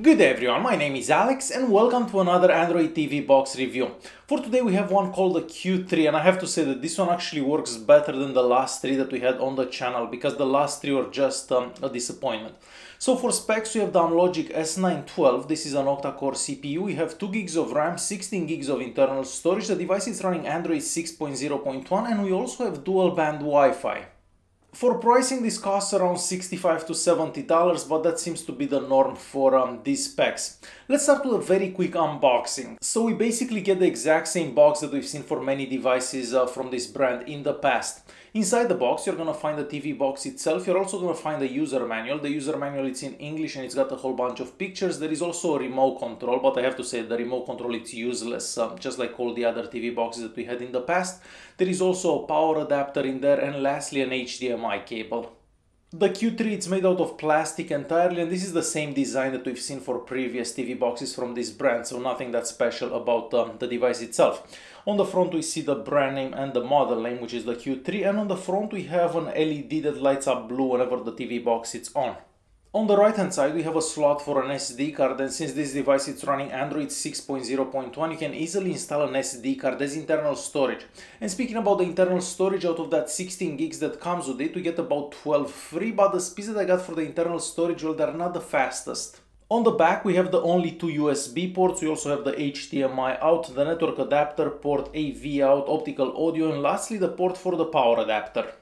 Good day everyone, my name is Alex and welcome to another Android TV box review. For today we have one called the Q3 and I have to say that this one actually works better than the last three that we had on the channel because the last three were just a disappointment. So for specs we have the Amlogic S912, this is an octa-core CPU, we have 2 gigs of RAM, 16 gigs of internal storage, the device is running Android 6.0.1 and we also have dual band Wi-Fi. For pricing, this costs around $65 to $70, but that seems to be the norm for these specs. Let's start with a very quick unboxing. So we basically get the exact same box that we've seen for many devices from this brand in the past. Inside the box, you're going to find the TV box itself. You're also going to find the user manual. The user manual is in English and it's got a whole bunch of pictures. There is also a remote control, but I have to say the remote control is useless, just like all the other TV boxes that we had in the past. There is also a power adapter in there and lastly an HDMI cable. The Q3 it's made out of plastic entirely and this is the same design that we've seen for previous TV boxes from this brand, so nothing that special about the device itself. On the front we see the brand name and the model name, which is the Q3, and on the front we have an LED that lights up blue whenever the TV box is on. On the right hand side we have a slot for an SD card, and since this device is running Android 6.0.1 you can easily install an SD card as internal storage. And speaking about the internal storage, out of that 16 gigs that comes with it we get about 12 free, but the speeds that I got for the internal storage, well, they're not the fastest. On the back we have the only 2 USB ports, we also have the HDMI out, the network adapter port, AV out, optical audio, and lastly the port for the power adapter.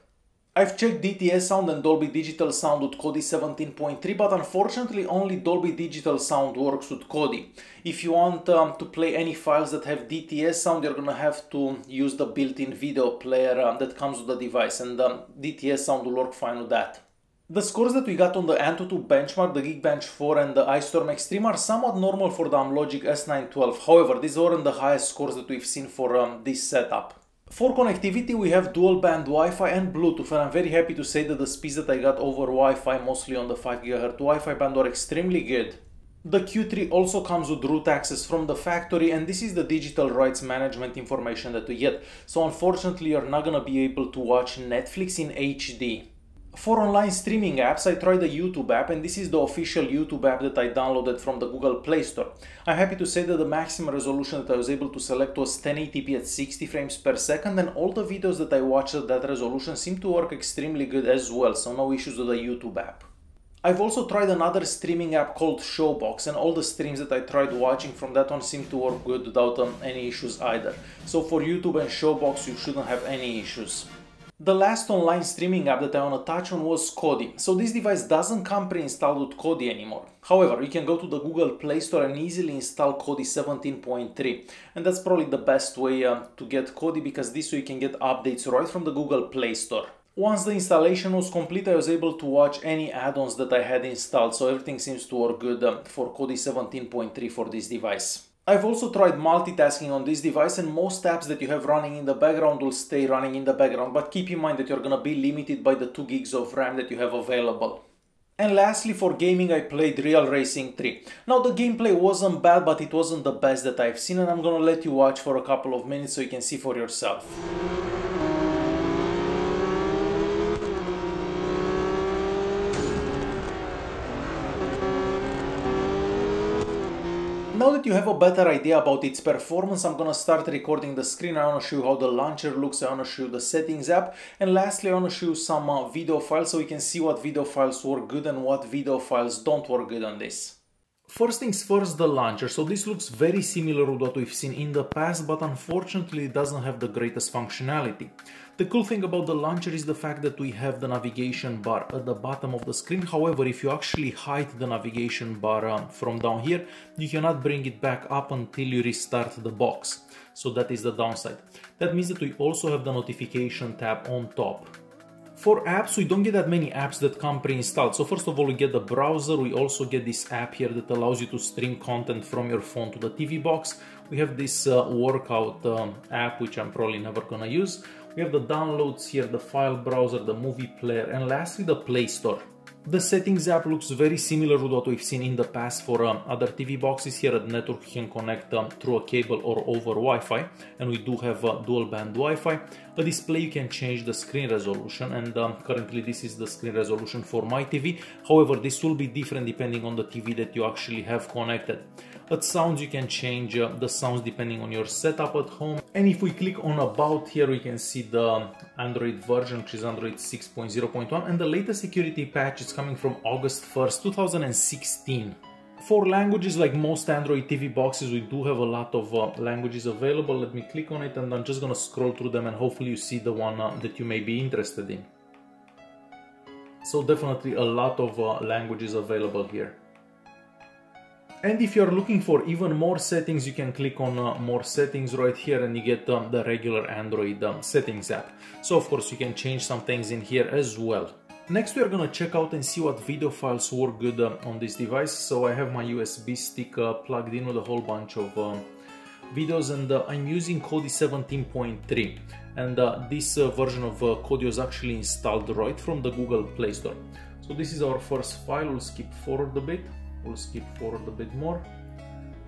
I've checked DTS sound and Dolby Digital sound with Kodi 17.3, but unfortunately only Dolby Digital sound works with Kodi. If you want to play any files that have DTS sound, you're gonna have to use the built-in video player that comes with the device, and DTS sound will work fine with that. The scores that we got on the Antutu benchmark, the Geekbench 4 and the iStorm Extreme are somewhat normal for the Amlogic S912, however these weren't the highest scores that we've seen for this setup. For connectivity we have dual band Wi-Fi and Bluetooth, and I'm very happy to say that the speeds that I got over Wi-Fi, mostly on the 5 GHz Wi-Fi band, are extremely good. The Q3 also comes with root access from the factory, and this is the digital rights management information that we get. So unfortunately you're not gonna be able to watch Netflix in HD. For online streaming apps, I tried the YouTube app, and this is the official YouTube app that I downloaded from the Google Play Store. I'm happy to say that the maximum resolution that I was able to select was 1080p at 60 frames per second, and all the videos that I watched at that resolution seem to work extremely good as well, so no issues with the YouTube app. I've also tried another streaming app called Showbox, and all the streams that I tried watching from that one seem to work good without any issues either. So for YouTube and Showbox you shouldn't have any issues. The last online streaming app that I want to touch on was Kodi. So this device doesn't come pre-installed with Kodi anymore. However, you can go to the Google Play Store and easily install Kodi 17.3. And that's probably the best way to get Kodi, because this way you can get updates right from the Google Play Store. Once the installation was complete, I was able to watch any add-ons that I had installed, so everything seems to work good for Kodi 17.3 for this device. I've also tried multitasking on this device, and most apps that you have running in the background will stay running in the background, but keep in mind that you're gonna be limited by the 2 gigs of RAM that you have available. And lastly, for gaming I played Real Racing 3. Now the gameplay wasn't bad, but it wasn't the best that I've seen, and I'm gonna let you watch for a couple of minutes so you can see for yourself. Now that you have a better idea about its performance, I'm gonna start recording the screen. I wanna show you how the launcher looks, I wanna show you the settings app, and lastly I wanna show you some video files so you can see what video files work good and what video files don't work good on this. First things first, the launcher. So this looks very similar to what we've seen in the past, but unfortunately it doesn't have the greatest functionality. The cool thing about the launcher is the fact that we have the navigation bar at the bottom of the screen. However, if you actually hide the navigation bar from down here, you cannot bring it back up until you restart the box. So that is the downside. That means that we also have the notification tab on top. For apps, we don't get that many apps that come pre-installed. So first of all, we get the browser. We also get this app here that allows you to stream content from your phone to the TV box. We have this workout app, which I'm probably never gonna use. We have the downloads here, the file browser, the movie player, and lastly the Play Store. The settings app looks very similar to what we've seen in the past for other TV boxes. Here at network you can connect through a cable or over Wi-Fi, and we do have dual band Wi-Fi. A display, you can change the screen resolution, and currently this is the screen resolution for my TV. However, this will be different depending on the TV that you actually have connected. At sounds, you can change the sounds depending on your setup at home. And if we click on about here, we can see the Android version, which is Android 6.0.1, and the latest security patch is coming from August 1st, 2016. For languages, like most Android TV boxes, we do have a lot of languages available. Let me click on it, and I'm just gonna scroll through them, and hopefully you see the one that you may be interested in. So definitely a lot of languages available here. And if you're looking for even more settings, you can click on more settings right here, and you get the regular Android settings app. So of course you can change some things in here as well. Next, we are gonna check out and see what video files work good on this device. So I have my USB stick plugged in with a whole bunch of videos, and I'm using Kodi 17.3, and this version of Kodi was actually installed right from the Google Play Store. So this is our first file. We'll skip forward a bit. We'll skip forward a bit more.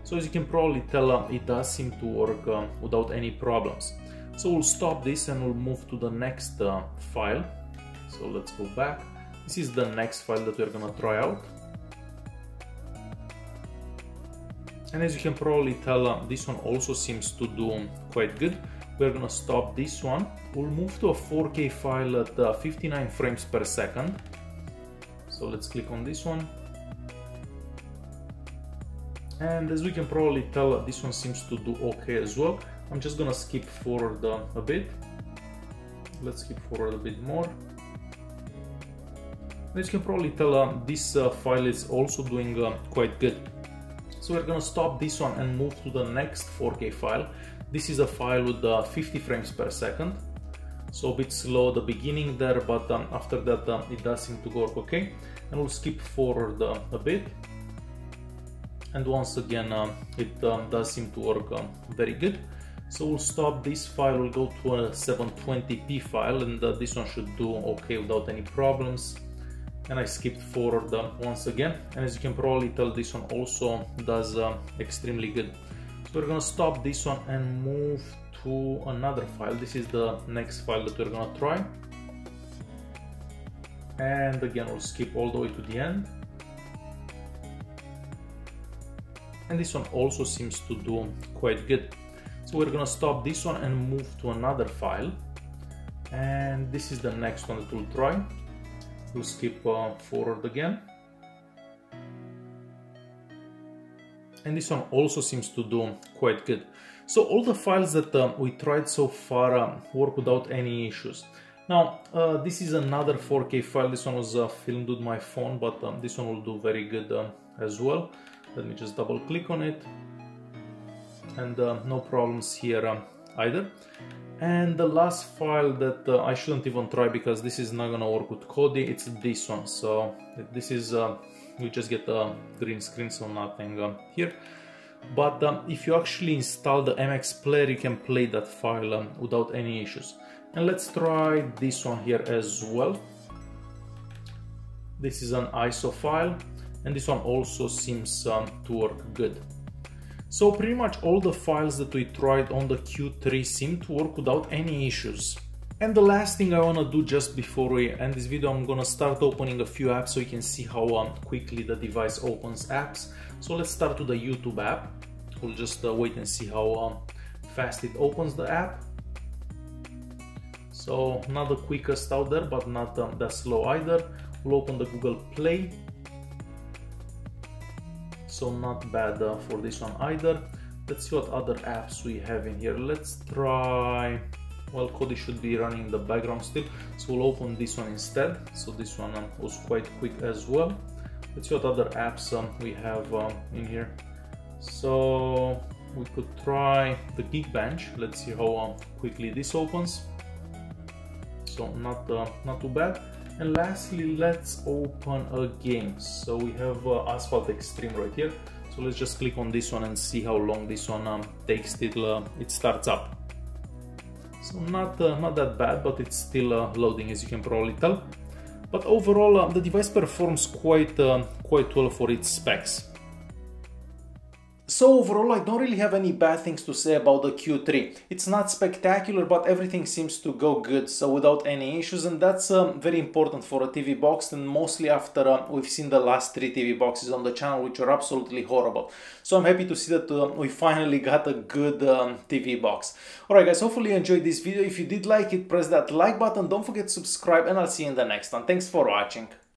So as you can probably tell, it does seem to work without any problems. So we'll stop this and we'll move to the next file. So let's go back. This is the next file that we're gonna try out. And as you can probably tell, this one also seems to do quite good. We're gonna stop this one. We'll move to a 4K file at 59 frames per second. So let's click on this one. And as we can probably tell, this one seems to do okay as well. I'm just gonna skip forward a bit. Let's skip forward a bit more. As you can probably tell, this file is also doing quite good. So we're gonna stop this one and move to the next 4K file. This is a file with 50 frames per second. So a bit slow at the beginning there, but after that it does seem to work okay. And we'll skip forward a bit. And once again, it does seem to work very good. So we'll stop this file, we'll go to a 720p file, and this one should do okay without any problems. And I skipped forward once again, and as you can probably tell, this one also does extremely good. So we're gonna stop this one and move to another file. This is the next file that we're gonna try. And again, we'll skip all the way to the end. And this one also seems to do quite good. So we're gonna stop this one and move to another file. And this is the next one that we'll try. We'll skip forward again. And this one also seems to do quite good. So all the files that we tried so far work without any issues. Now, this is another 4K file. This one was filmed with my phone, but this one will do very good as well. Let me just double click on it, and no problems here either. And the last file that I shouldn't even try because this is not gonna work with Kodi, it's this one. So this is, we just get a green screen, so nothing here. But if you actually install the MX player, you can play that file without any issues. And let's try this one here as well. This is an ISO file. And this one also seems to work good. So pretty much all the files that we tried on the Q3 seem to work without any issues. And the last thing I want to do just before we end this video, I'm going to start opening a few apps so you can see how quickly the device opens apps. So let's start with the YouTube app. We'll just wait and see how fast it opens the app. So not the quickest out there, but not that slow either. We'll open the Google Play. So not bad for this one either. Let's see what other apps we have in here. Let's try, well, Kodi should be running in the background still, so we'll open this one instead. So this one was quite quick as well. Let's see what other apps we have in here. So we could try the Geekbench. Let's see how quickly this opens. So not too bad. And lastly, let's open a game. So we have Asphalt Extreme right here. So let's just click on this one and see how long this one takes till it starts up. So not that bad, but it's still loading, as you can probably tell. But overall, the device performs quite well for its specs. So overall, I don't really have any bad things to say about the Q3. It's not spectacular, but everything seems to go good, so without any issues, and that's very important for a TV box, and mostly after we've seen the last 3 TV boxes on the channel, which are absolutely horrible. So I'm happy to see that we finally got a good TV box. Alright guys, hopefully you enjoyed this video. If you did like it, press that like button, don't forget to subscribe, and I'll see you in the next one. Thanks for watching.